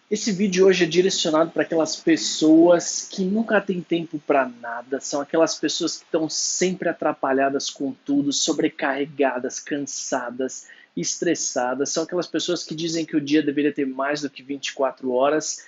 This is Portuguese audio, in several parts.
Esse vídeo hoje é direcionado para aquelas pessoas que nunca têm tempo para nada, são aquelas pessoas que estão sempre atrapalhadas com tudo, sobrecarregadas, cansadas, estressadas, são aquelas pessoas que dizem que o dia deveria ter mais do que 24 horas,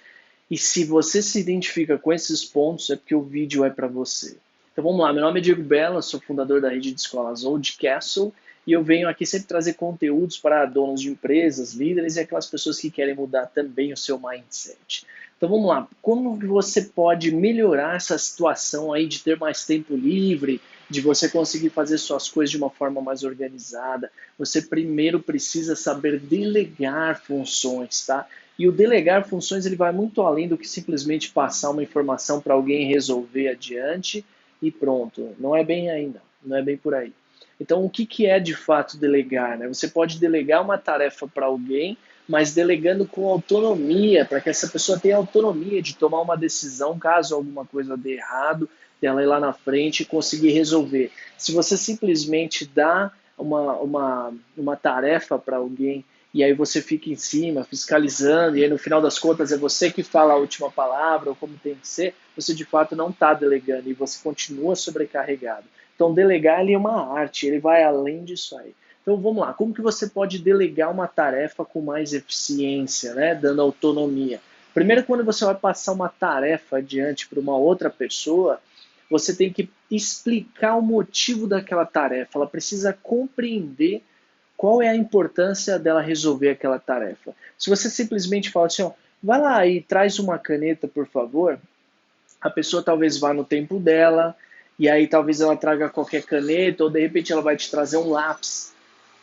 e se você se identifica com esses pontos, é porque o vídeo é para você. Então vamos lá, meu nome é Diego Bella, sou fundador da rede de escolas Old Castle, e eu venho aqui sempre trazer conteúdos para donos de empresas, líderes e aquelas pessoas que querem mudar também o seu mindset. Então vamos lá, como você pode melhorar essa situação aí de ter mais tempo livre, de você conseguir fazer suas coisas de uma forma mais organizada? Você primeiro precisa saber delegar funções, tá? E o delegar funções ele vai muito além do que simplesmente passar uma informação para alguém resolver adiante e pronto. Não é bem ainda, não é bem por aí. Então, o que, que é de fato delegar? Né? Você pode delegar uma tarefa para alguém, mas delegando com autonomia, para que essa pessoa tenha autonomia de tomar uma decisão caso alguma coisa dê errado, dela ir lá na frente e conseguir resolver. Se você simplesmente dá uma tarefa para alguém e aí você fica em cima, fiscalizando, e aí no final das contas é você que fala a última palavra, ou como tem que ser, você de fato não está delegando e você continua sobrecarregado. Então, delegar ele é uma arte, ele vai além disso aí. Então, vamos lá, como que você pode delegar uma tarefa com mais eficiência, né, dando autonomia? Primeiro, quando você vai passar uma tarefa adiante para uma outra pessoa, você tem que explicar o motivo daquela tarefa, ela precisa compreender qual é a importância dela resolver aquela tarefa. Se você simplesmente fala assim, ó, vai lá e traz uma caneta, por favor, a pessoa talvez vá no tempo dela, e aí talvez ela traga qualquer caneta, ou de repente ela vai te trazer um lápis.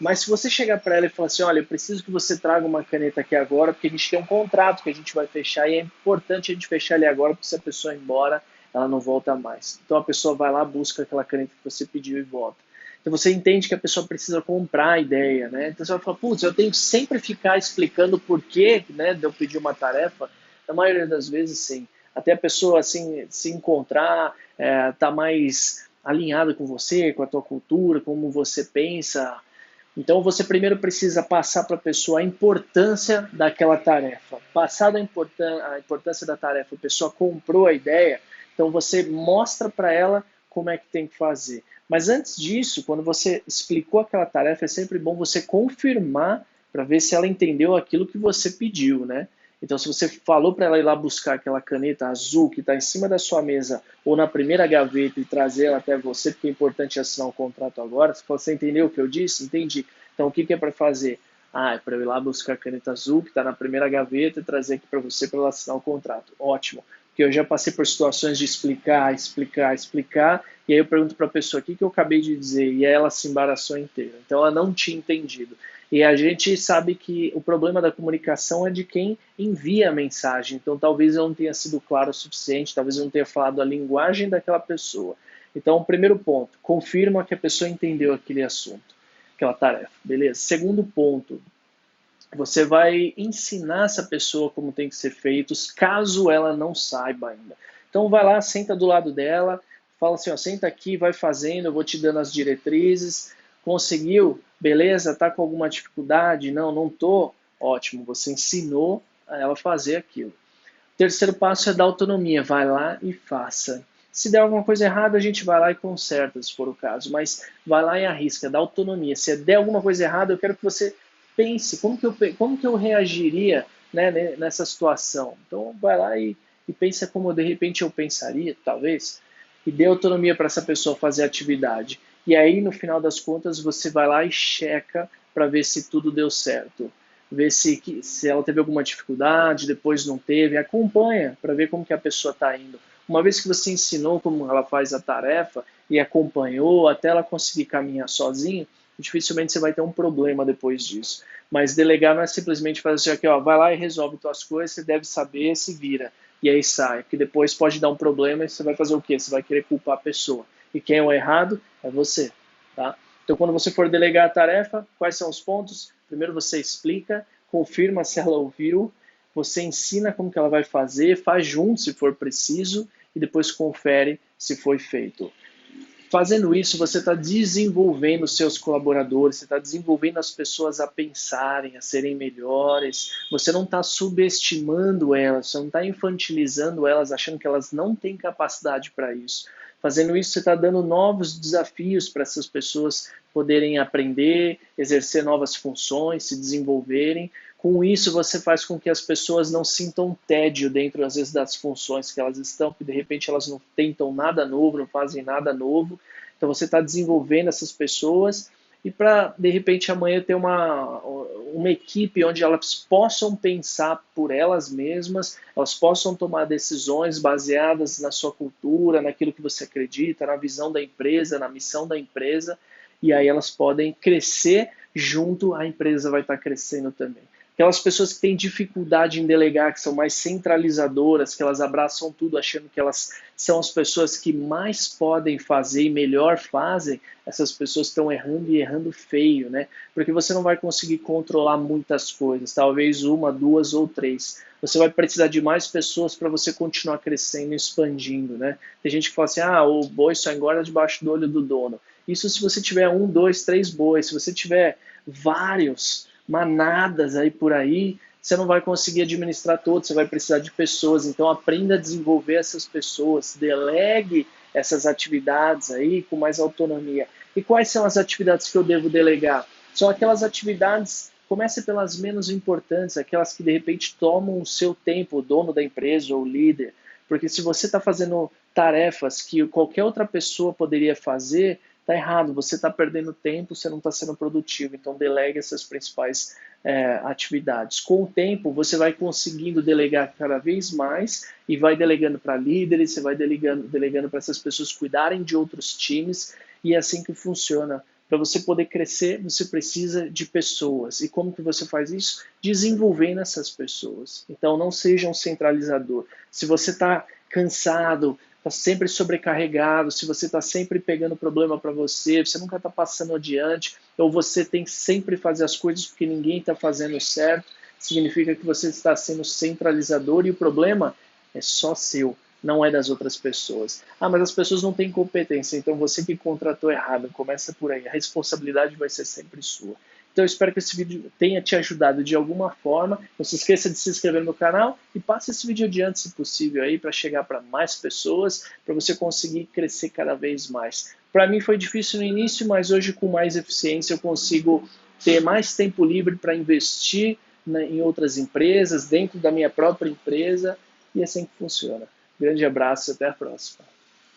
Mas se você chegar para ela e falar assim, olha, eu preciso que você traga uma caneta aqui agora, porque a gente tem um contrato que a gente vai fechar, e é importante a gente fechar ele agora, porque se a pessoa ir embora, ela não volta mais. Então a pessoa vai lá, busca aquela caneta que você pediu e volta. Então você entende que a pessoa precisa comprar a ideia, né? Então você vai falar, putz, eu tenho que sempre ficar explicando o porquê, né, de eu pedir uma tarefa. Na maioria das vezes, sim. Até a pessoa assim se encontrar, tá mais alinhada com você, com a tua cultura, como você pensa. Então você primeiro precisa passar para a pessoa a importância daquela tarefa. Passada a importância da tarefa, a pessoa comprou a ideia, então você mostra para ela como é que tem que fazer. Mas antes disso, quando você explicou aquela tarefa, é sempre bom você confirmar para ver se ela entendeu aquilo que você pediu, né? Então, se você falou para ela ir lá buscar aquela caneta azul que está em cima da sua mesa ou na primeira gaveta e trazer ela até você, porque é importante assinar o contrato agora, você entendeu o que eu disse? Entendi. Então, o que, que é para fazer? Ah, é para eu ir lá buscar a caneta azul que está na primeira gaveta e trazer aqui para você para ela assinar o contrato. Ótimo. Porque eu já passei por situações de explicar, e aí eu pergunto para a pessoa o que, que eu acabei de dizer, e aí ela se embaraçou inteira. Então, ela não tinha entendido. E a gente sabe que o problema da comunicação é de quem envia a mensagem. Então, talvez eu não tenha sido claro o suficiente, talvez eu não tenha falado a linguagem daquela pessoa. Então, primeiro ponto, confirma que a pessoa entendeu aquele assunto, aquela tarefa, beleza? Segundo ponto, você vai ensinar essa pessoa como tem que ser feito, caso ela não saiba ainda. Então, vai lá, senta do lado dela, fala assim, ó, senta aqui, vai fazendo, eu vou te dando as diretrizes. Conseguiu? Beleza? Tá com alguma dificuldade? Não, não tô. Ótimo, você ensinou a ela fazer aquilo. O terceiro passo é dar autonomia. Vai lá e faça. Se der alguma coisa errada, a gente vai lá e conserta, se for o caso. Mas vai lá e arrisca, dá autonomia. Se der alguma coisa errada, eu quero que você pense como que eu reagiria, né, nessa situação. Então, vai lá e pensa como de repente eu pensaria, talvez, e dê autonomia para essa pessoa fazer a atividade. E aí, no final das contas, você vai lá e checa para ver se tudo deu certo. Ver se ela teve alguma dificuldade, depois não teve, acompanha para ver como que a pessoa está indo. Uma vez que você ensinou como ela faz a tarefa e acompanhou até ela conseguir caminhar sozinha, dificilmente você vai ter um problema depois disso. Mas delegar não é simplesmente fazer assim, aqui, ó, vai lá e resolve tuas coisas, você deve saber, se vira. E aí sai, porque depois pode dar um problema e você vai fazer o quê? Você vai querer culpar a pessoa. E quem é o errado é você, tá? Então, quando você for delegar a tarefa, quais são os pontos? Primeiro você explica, confirma se ela ouviu, você ensina como que ela vai fazer, faz junto se for preciso e depois confere se foi feito. Fazendo isso, você está desenvolvendo seus colaboradores, você está desenvolvendo as pessoas a pensarem, a serem melhores. Você não está subestimando elas, você não está infantilizando elas, achando que elas não têm capacidade para isso. Fazendo isso, você está dando novos desafios para essas pessoas poderem aprender, exercer novas funções, se desenvolverem. Com isso, você faz com que as pessoas não sintam tédio dentro, às vezes, das funções que elas estão, porque de repente elas não tentam nada novo, não fazem nada novo. Então, você está desenvolvendo essas pessoas e para, de repente, amanhã ter uma equipe onde elas possam pensar por elas mesmas, elas possam tomar decisões baseadas na sua cultura, naquilo que você acredita, na visão da empresa, na missão da empresa, e aí elas podem crescer junto, a empresa vai estar crescendo também. Aquelas pessoas que têm dificuldade em delegar, que são mais centralizadoras, que elas abraçam tudo achando que elas são as pessoas que mais podem fazer e melhor fazem, essas pessoas estão errando e errando feio, né? Porque você não vai conseguir controlar muitas coisas, talvez uma, duas ou três. Você vai precisar de mais pessoas para você continuar crescendo e expandindo, né? Tem gente que fala assim, o boi só engorda debaixo do olho do dono. Isso se você tiver um, dois, três bois. Se você tiver vários manadas aí por aí, você não vai conseguir administrar todos, você vai precisar de pessoas. Então aprenda a desenvolver essas pessoas, delegue essas atividades aí com mais autonomia. E quais são as atividades que eu devo delegar? São aquelas atividades, comece pelas menos importantes, aquelas que de repente tomam o seu tempo, o dono da empresa ou o líder. Porque se você está fazendo tarefas que qualquer outra pessoa poderia fazer, está errado, você está perdendo tempo, você não está sendo produtivo, então delegue essas principais atividades. Com o tempo, você vai conseguindo delegar cada vez mais e vai delegando para líderes, você vai delegando para essas pessoas cuidarem de outros times, e é assim que funciona. Para você poder crescer, você precisa de pessoas. E como que você faz isso? Desenvolvendo essas pessoas. Então não seja um centralizador. Se você está cansado, está sempre sobrecarregado, se você está sempre pegando problema para você, você nunca está passando adiante, ou você tem que sempre fazer as coisas porque ninguém está fazendo certo, significa que você está sendo centralizador e o problema é só seu, não é das outras pessoas. Mas as pessoas não têm competência, então você que contratou errado, começa por aí, a responsabilidade vai ser sempre sua. Então eu espero que esse vídeo tenha te ajudado de alguma forma. Não se esqueça de se inscrever no canal e passe esse vídeo adiante, se possível, aí para chegar para mais pessoas, para você conseguir crescer cada vez mais. Para mim foi difícil no início, mas hoje com mais eficiência eu consigo ter mais tempo livre para investir em outras empresas, dentro da minha própria empresa, e é assim que funciona. Grande abraço e até a próxima.